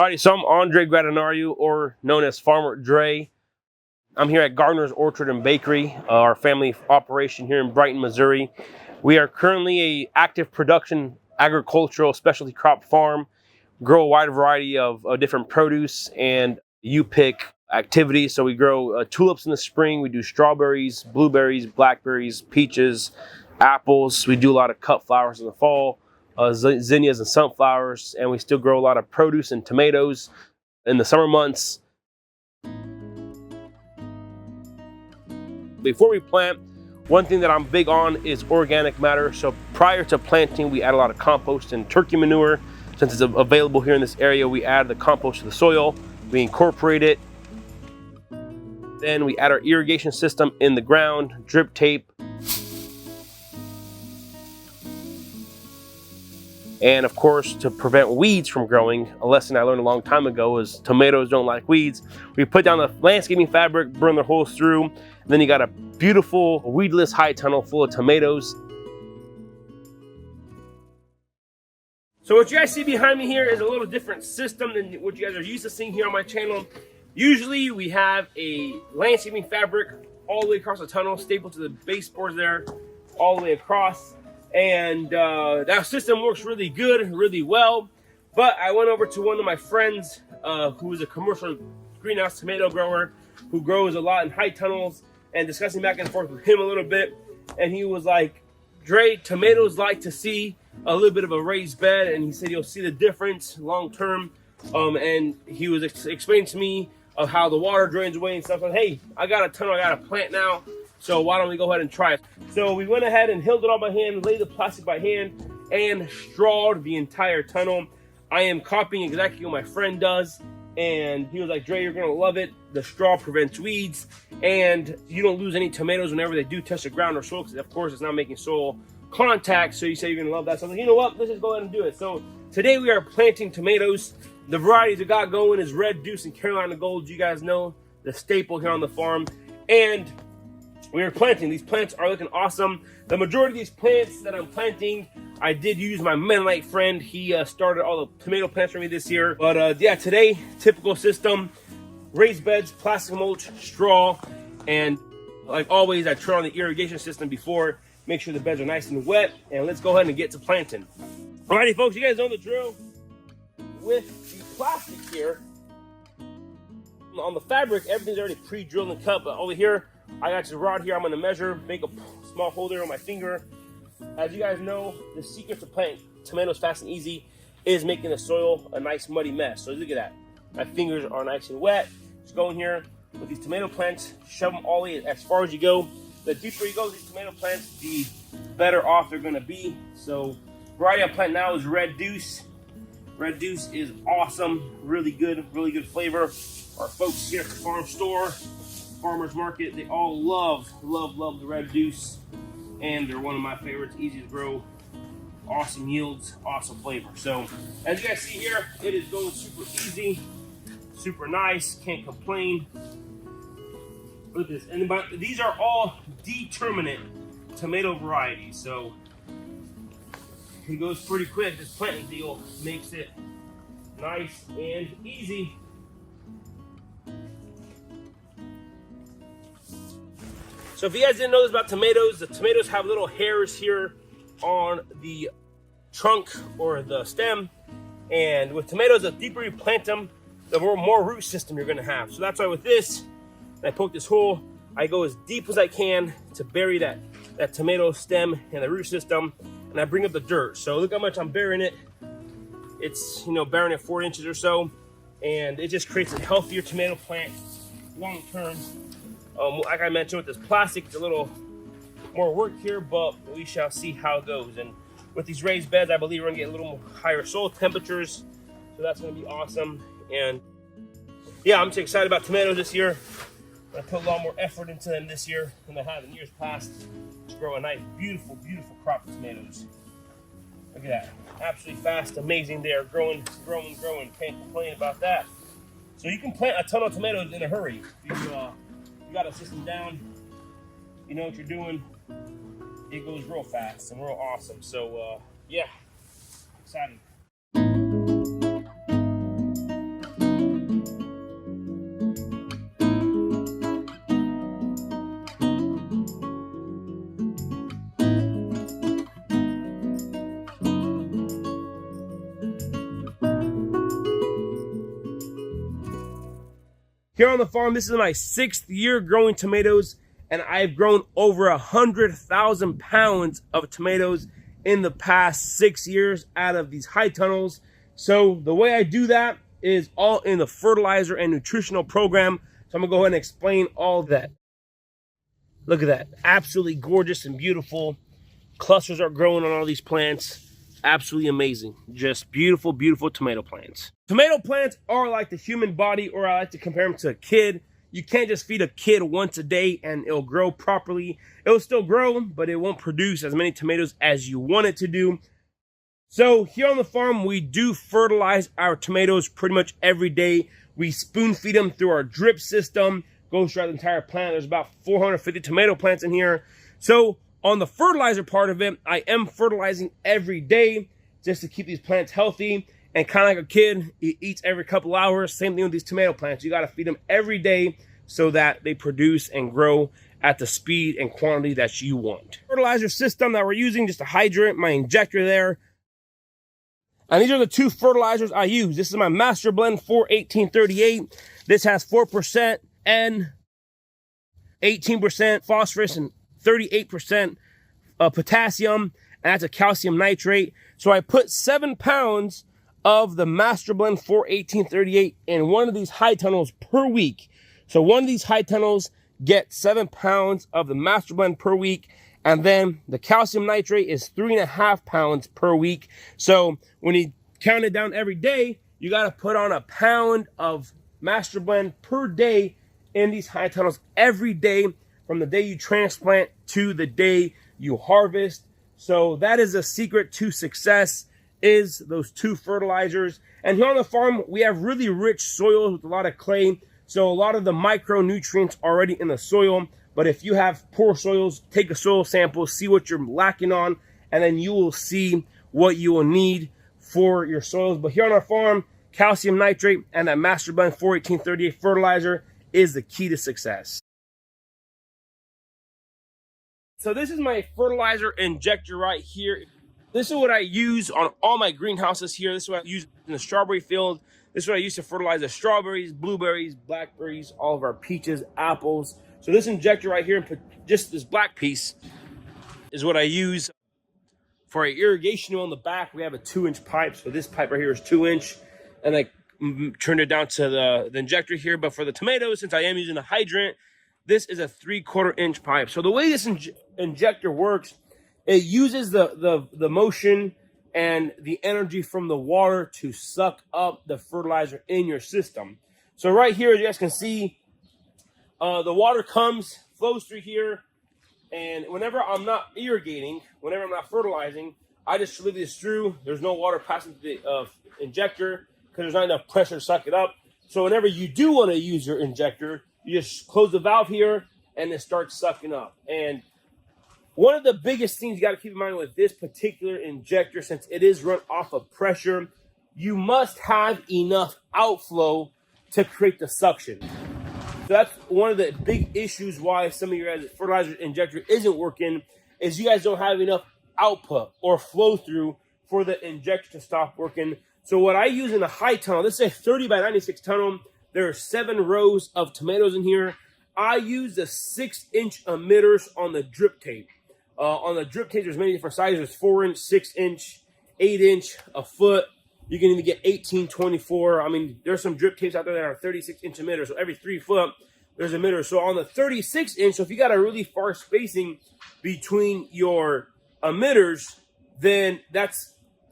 Alrighty, so I'm Andre Gradinario, or known as Farmer Dre. I'm here at Gardner's Orchard and Bakery, our family operation here in Brighton, Missouri. We are currently a active production agricultural specialty crop farm, grow a wide variety of different produce and U-pick activities. So we grow tulips in the spring, we do strawberries, blueberries, blackberries, peaches, apples. We do a lot of cut flowers in the fall. Zinnias and sunflowers, and we still grow a lot of produce and tomatoes in the summer months. Before we plant, one thing that I'm big on is organic matter. So prior to planting, we add a lot of compost and turkey manure. Since it's available here in this area, we add the compost to the soil, we incorporate it. Then we add our irrigation system in the ground, drip tape. And of course, to prevent weeds from growing, a lesson I learned a long time ago is tomatoes don't like weeds. We put down the landscaping fabric, burn the holes through, and then you got a beautiful weedless high tunnel full of tomatoes. So what you guys see behind me here is a little different system than what you guys are used to seeing here on my channel. Usually we have a landscaping fabric all the way across the tunnel, stapled to the baseboards there, all the way across. And that system works really good, really well. But I went over to one of my friends who is a commercial greenhouse tomato grower who grows a lot in high tunnels, and discussing back and forth with him a little bit. And he was like, Dre, tomatoes like to see a little bit of a raised bed, and he said you'll see the difference long term. And he was explaining to me of how the water drains away and stuff. Like, hey, I got a tunnel, I got a plant now. So why don't we go ahead and try it? So we went ahead and hilled it all by hand, laid the plastic by hand, and strawed the entire tunnel. I am copying exactly what my friend does. And he was like, Dre, you're gonna love it. The straw prevents weeds, and you don't lose any tomatoes whenever they do touch the ground or soil, because of course it's not making soil contact. So you say you're gonna love that. So I was like, you know what? Let's just go ahead and do it. So today we are planting tomatoes. The varieties I got going is Red Deuce and Carolina Gold. You guys know the staple here on the farm. And we are planting. These plants are looking awesome. The majority of these plants that I'm planting, I did use my Mennonite friend. He started all the tomato plants for me this year. But yeah, today, typical system, raised beds, plastic mulch, straw, and like always, I turn on the irrigation system before, make sure the beds are nice and wet, and let's go ahead and get to planting. Alrighty, folks, you guys know the drill. With the plastic here, on the fabric, everything's already pre-drilled and cut, but over here, I got this rod here. I'm going to measure, make a small hole there on my finger. As you guys know, the secret to planting tomatoes fast and easy is making the soil a nice muddy mess. So look at that. My fingers are nice and wet. Just go in here with these tomato plants, shove them all in as far as you go. The deeper you go with these tomato plants, the better off they're going to be. So variety I plant now is Red Deuce. Red Deuce is awesome, really good flavor. Our folks here at the farm store, farmers market, they all love the Red Deuce, and they're one of my favorites. Easy to grow, awesome yields, awesome flavor. So as you guys see here, it is going super easy, super nice, can't complain. Look at this. And these are all determinate tomato varieties, so it goes pretty quick. This planting deal makes it nice and easy. So if you guys didn't know this about tomatoes, the tomatoes have little hairs here on the trunk or the stem. And with tomatoes, the deeper you plant them, the more root system you're gonna have. So that's why with this, when I poke this hole, I go as deep as I can to bury that tomato stem and the root system, and I bring up the dirt. So look how much I'm burying it. It's, burying it 4 inches or so, and it just creates a healthier tomato plant long term. Like I mentioned, with this plastic, it's a little more work here, but we shall see how it goes. And with these raised beds, I believe we're gonna get a little more higher soil temperatures, so that's gonna be awesome. And yeah, I'm just excited about tomatoes this year. I put a lot more effort into them this year than I have in years past to grow a nice, beautiful crop of tomatoes. Look at that, absolutely fast, amazing. They are growing. Can't complain about that. So you can plant a ton of tomatoes in a hurry. You got a system down, you know what you're doing, it goes real fast and real awesome. So yeah, excited. Here on the farm, this is my 6th year growing tomatoes, and I've grown over 100,000 pounds of tomatoes in the past 6 years out of these high tunnels. So the way I do that is all in the fertilizer and nutritional program. So I'm gonna go ahead and explain all that. Look at that, absolutely gorgeous and beautiful. Clusters are growing on all these plants. Absolutely amazing. Just beautiful, beautiful tomato plants. Tomato plants are like the human body, or I like to compare them to a kid. You can't just feed a kid once a day and it'll grow properly. It'll still grow, but it won't produce as many tomatoes as you want it to do. So here on the farm, we do fertilize our tomatoes pretty much every day. We spoon feed them through our drip system. Goes throughout the entire plant. There's about 450 tomato plants in here. So on the fertilizer part of it, I am fertilizing every day just to keep these plants healthy. And kind of like a kid, he eats every couple hours. Same thing with these tomato plants. You got to feed them every day so that they produce and grow at the speed and quantity that you want. Fertilizer system that we're using, just a hydrant, my injector there. And these are the 2 fertilizers I use. This is my Master Blend 4-1838. This has 4% N, 18% phosphorus, and 38% potassium, and that's a calcium nitrate. So I put 7 pounds of the Master Blend 4-1838 in one of these high tunnels per week. So one of these high tunnels gets 7 pounds of the Master Blend per week, and then the calcium nitrate is 3.5 pounds per week. So when you count it down every day, you got to put on a pound of Master Blend per day in these high tunnels every day, from the day you transplant to the day you harvest. So that is a secret to success, is those 2 fertilizers. And here on the farm, we have really rich soils with a lot of clay. So a lot of the micronutrients already in the soil. But if you have poor soils, take a soil sample, see what you're lacking on, and then you will see what you will need for your soils. But here on our farm, calcium nitrate and that Master Blend 4-1838 fertilizer is the key to success. So this is my fertilizer injector right here. This is what I use on all my greenhouses here. This is what I use in the strawberry field. This is what I use to fertilize the strawberries, blueberries, blackberries, all of our peaches, apples. So this injector right here, just this black piece, is what I use for our irrigation on the back. We have a 2-inch pipe. So this pipe right here is 2-inch. And I turned it down to the injector here. But for the tomatoes, since I am using a hydrant, this is a 3/4-inch pipe. So the way this injector works, it uses the motion and the energy from the water to suck up the fertilizer in your system. So right here, as you guys can see, the water flows through here. And whenever I'm not irrigating, whenever I'm not fertilizing, I just leave this through. There's no water passing through the injector because there's not enough pressure to suck it up. So whenever you do want to use your injector, you just close the valve here and it starts sucking up. And one of the biggest things you got to keep in mind with this particular injector, since it is run off of pressure, you must have enough outflow to create the suction. So that's one of the big issues why some of your guys' fertilizer injector isn't working, is you guys don't have enough output or flow through for the injector to stop working. So what I use in a high tunnel, this is a 30 by 96 tunnel. There are 7 rows of tomatoes in here. I use the 6-inch emitters on the drip tape. On the drip tape, there's many different sizes. There's 4-inch, 6-inch, 8-inch, a foot. You can even get 18, 24. I mean, there's some drip tapes out there that are 36-inch emitters. So every 3 foot, there's an emitter. So on the 36-inch, so if you got a really far spacing between your emitters, then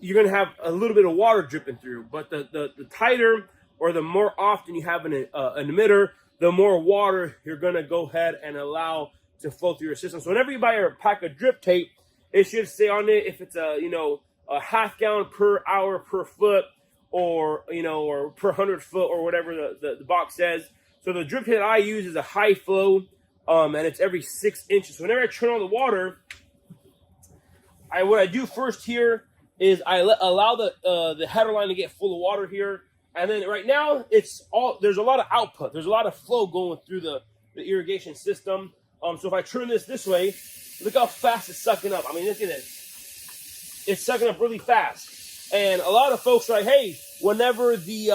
you're going to have a little bit of water dripping through. But the tighter or the more often you have an emitter, the more water you're going to go ahead and allow to flow through your system. So whenever you buy a pack of drip tape, it should say on it if it's a half gallon per hour per foot, or or per 100 foot, or whatever the box says. So the drip tape that I use is a high flow, and it's every 6 inches. So whenever I turn on the water, what I do first here is I allow the header line to get full of water here, and then right now there's a lot of output. There's a lot of flow going through the irrigation system. So if I turn this way, look how fast it's sucking up. I mean, look at it. It's sucking up really fast. And a lot of folks are like, hey, whenever the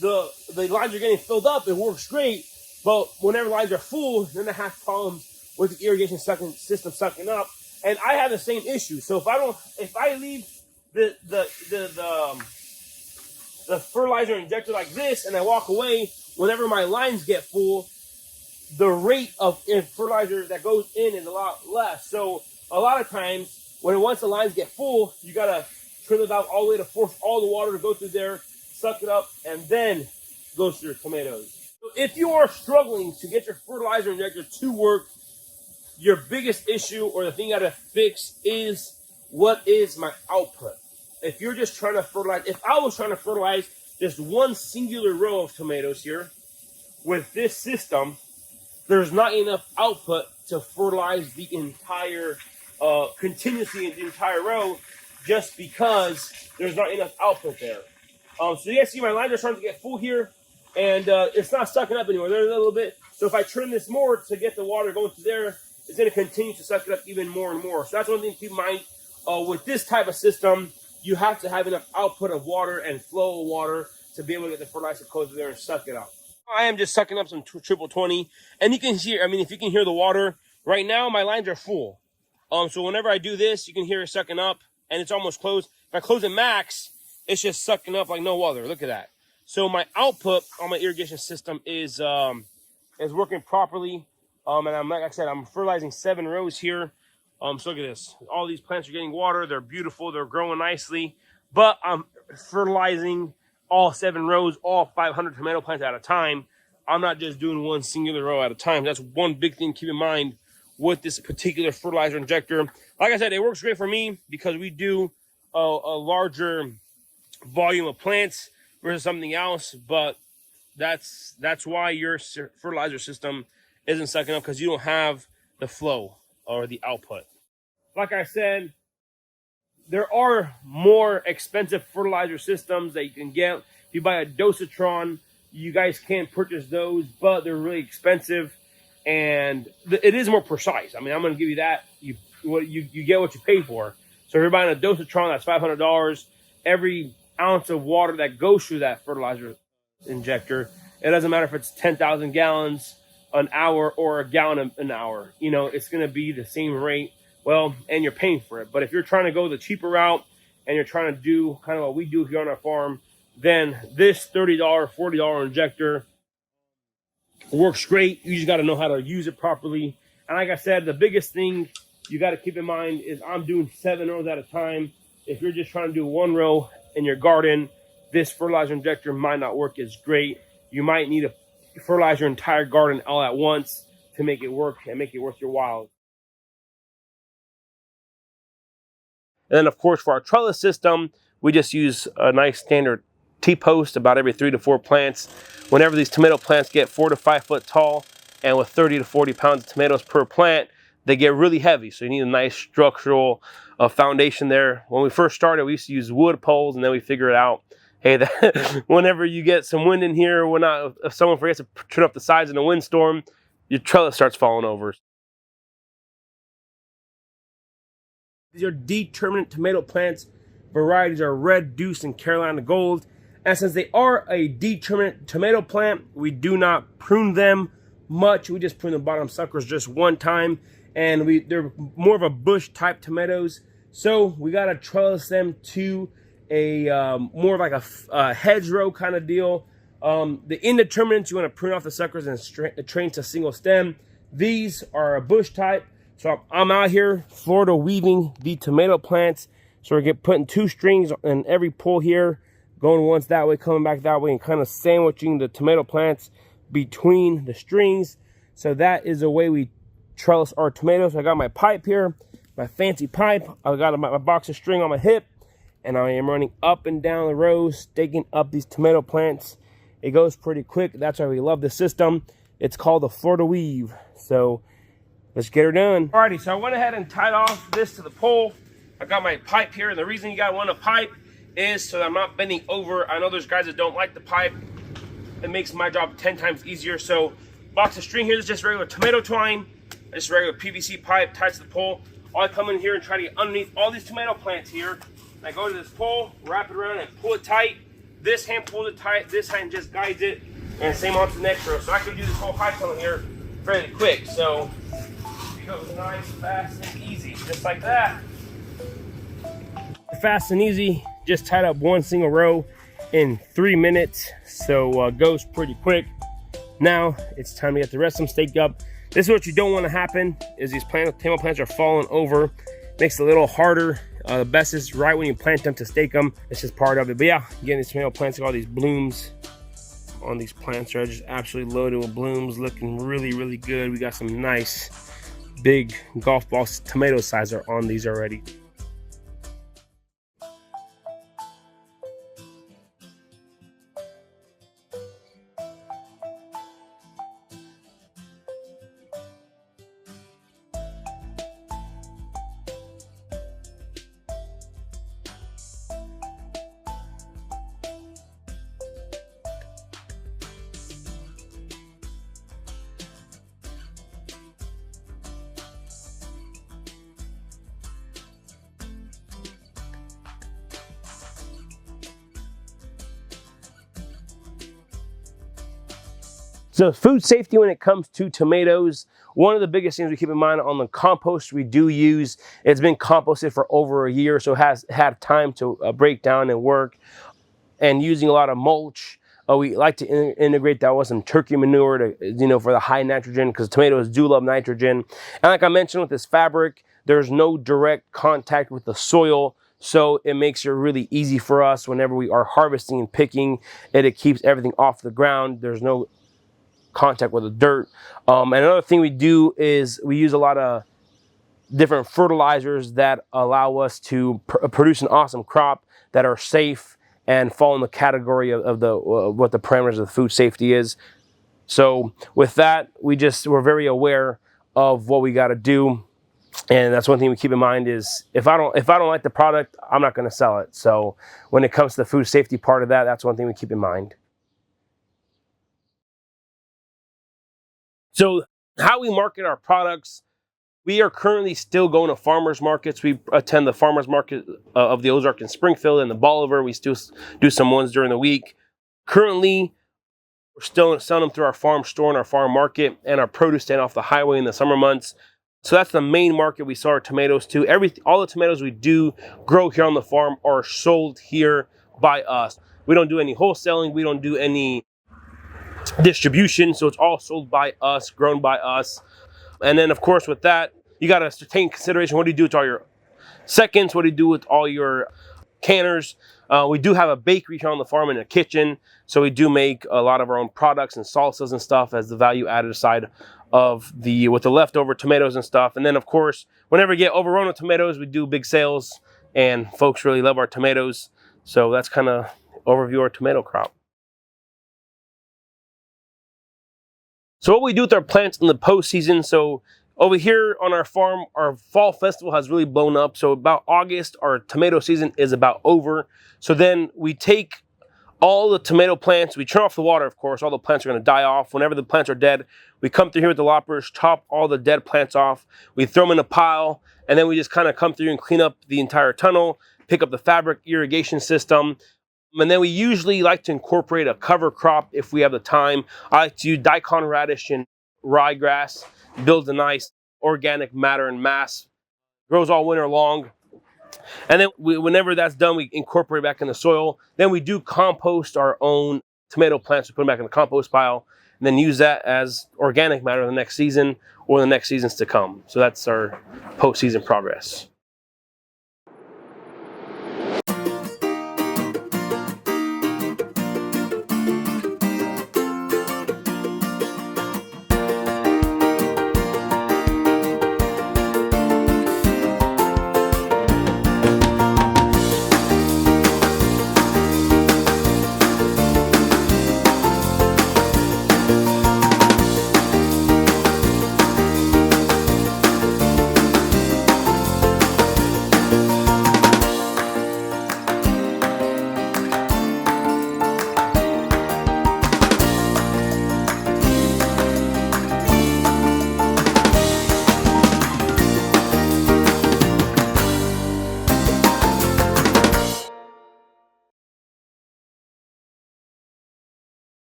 the lines are getting filled up, it works great. But whenever lines are full, then I have problems with the irrigation system sucking up. And I have the same issue. So if I leave the fertilizer injector like this and I walk away, whenever my lines get full, the rate of fertilizer that goes in is a lot less. So a lot of times, once the lines get full, you gotta trim it out all the way to force all the water to go through there, suck it up, and then goes to your tomatoes. So if you are struggling to get your fertilizer injector to work, your biggest issue or the thing you gotta fix is, what is my output? If you're just trying to fertilize, if I was trying to fertilize just one singular row of tomatoes here with this system, there's not enough output to fertilize the entire, continuously in the entire row, just because there's not enough output there. So you guys see my lines are starting to get full here, and it's not sucking up anymore. There's a little bit. So if I trim this more to get the water going through there, it's going to continue to suck it up even more and more. So that's one thing to keep in mind. With this type of system, you have to have enough output of water and flow of water to be able to get the fertilizer to go through there and suck it up. I am just sucking up some triple 20, and you can hear, I mean, if you can hear the water, right now my lines are full. So whenever I do this, you can hear it sucking up, and it's almost closed. If I close it max, it's just sucking up like no other. Look at that. So my output on my irrigation system is working properly. And I'm, like I said, I'm fertilizing 7 rows here. So look at this. All these plants are getting water. They're beautiful. They're growing nicely. But I'm fertilizing all 7 rows, all 500 tomato plants at a time. I'm not just doing one singular row at a time. That's one big thing to keep in mind with this particular fertilizer injector. Like I said, it works great for me because we do a larger volume of plants versus something else. But that's why your fertilizer system isn't sucking up, because you don't have the flow or the output. Like I said, there are more expensive fertilizer systems that you can get. If you buy a Dosatron, you guys can purchase those, but they're really expensive, and it is more precise. I mean, I'm going to give you that. You get what you pay for. So if you're buying a Dosatron, that's $500. Every ounce of water that goes through that fertilizer injector, it doesn't matter if it's 10,000 gallons an hour or a gallon an hour. You know, it's going to be the same rate. Well, and you're paying for it. But if you're trying to go the cheaper route and you're trying to do kind of what we do here on our farm, then this $30, $40 injector works great. You just got to know how to use it properly. And like I said, the biggest thing you got to keep in mind is I'm doing 7 rows at a time. If you're just trying to do 1 row in your garden, this fertilizer injector might not work as great. You might need to fertilize your entire garden all at once to make it work and make it worth your while. And then, of course, for our trellis system, we just use a nice standard T-post about every 3 to 4 plants. Whenever these tomato plants get 4 to 5 foot tall, and with 30 to 40 pounds of tomatoes per plant, they get really heavy. So you need a nice structural foundation there. When we first started, we used to use wood poles, and then we figured out, hey, that whenever you get some wind in here, if someone forgets to turn up the sides in a windstorm, your trellis starts falling over. These are determinate tomato plants. Varieties are Red Deuce and Carolina Gold. And since they are a determinate tomato plant, we do not prune them much. We just prune the bottom suckers just one time. And they're more of a bush type tomatoes. So we got to trellis them to a more of like a hedgerow kind of deal. The indeterminates, you want to prune off the suckers and train to single stem. These are a bush type. So I'm out here Florida weaving the tomato plants. So we're putting 2 strings in every pole here, going once that way, coming back that way, and kind of sandwiching the tomato plants between the strings. So that is the way we trellis our tomatoes. I got my pipe here, my fancy pipe. I got my box of string on my hip, and I am running up and down the rows, staking up these tomato plants. It goes pretty quick. That's why we love the system. It's called the Florida Weave. So let's get her done. Alrighty, so I went ahead and tied off this to the pole. I got my pipe here, and the reason you gotta want a pipe is so that I'm not bending over. I know there's guys that don't like the pipe. It makes my job 10 times easier. So box of string here is just regular tomato twine, just regular PVC pipe tied to the pole. I come in here and try to get underneath all these tomato plants here. I go to this pole, wrap it around and pull it tight. This hand pulls it tight, this hand just guides it, and same on to the next row. So I can do this whole high tunnel here fairly quick. So it goes nice, fast, and easy, just like that. Fast and easy, just tied up one single row in 3 minutes. So goes pretty quick. Now it's time to get the rest of them staked up. This is what you don't want to happen, is these tomato plants are falling over. Makes it a little harder. The best is right when you plant them to stake them. It's just part of it. But yeah, getting these tomato plants, all these blooms on these plants are just absolutely loaded with blooms, looking really, really good. We got some nice big golf ball tomato size are on these already. So food safety when it comes to tomatoes, one of the biggest things we keep in mind on the compost we do use, it's been composted for over a year, so it has had time to break down and work. And using a lot of mulch, we like to integrate that with some turkey manure to, for the high nitrogen, because tomatoes do love nitrogen. And like I mentioned with this fabric, there's no direct contact with the soil, so it makes it really easy for us whenever we are harvesting and picking. It keeps everything off the ground. There's no contact with the dirt. And another thing we do is we use a lot of different fertilizers that allow us to produce an awesome crop that are safe and fall in the category of the what the parameters of the food safety is. So with that, we're very aware of what we got to do, and that's one thing we keep in mind is if I don't like the product, I'm not going to sell it. So when it comes to the food safety part of that, that's one thing we keep in mind. So how we market our products, we are currently still going to farmers markets. We attend the farmers market of the Ozark in Springfield and the Bolivar. We still do some ones during the week. Currently, we're still selling them through our farm store and our farm market and our produce stand off the highway in the summer months. So that's the main market we sell our tomatoes to. All the tomatoes we do grow here on the farm are sold here by us. We don't do any wholesaling. We don't do any distribution, so it's all sold by us, grown by us. And then of course with that, you got to take consideration, what do you do with all your seconds, what do you do with all your canners. We do have a bakery here on the farm and a kitchen, so we do make a lot of our own products and salsas and stuff as the value added side of with the leftover tomatoes and stuff. And then of course, whenever we get overrun with tomatoes, we do big sales, and folks really love our tomatoes. So that's kind of overview of our tomato crop. So what we do with our plants in the postseason, so over here on our farm, our fall festival has really blown up. So about August, our tomato season is about over. So then we take all the tomato plants, we turn off the water, of course, all the plants are going to die off. Whenever the plants are dead, we come through here with the loppers, chop all the dead plants off, we throw them in a pile, and then we just kind of come through and clean up the entire tunnel, pick up the fabric irrigation system. And then we usually like to incorporate a cover crop if we have the time. I like to use daikon radish and ryegrass. Builds a nice organic matter and mass. Grows all winter long. And then whenever that's done, we incorporate it back in the soil. Then we do compost our own tomato plants. We put them back in the compost pile. And then use that as organic matter the next season or the next seasons to come. So that's our postseason progress.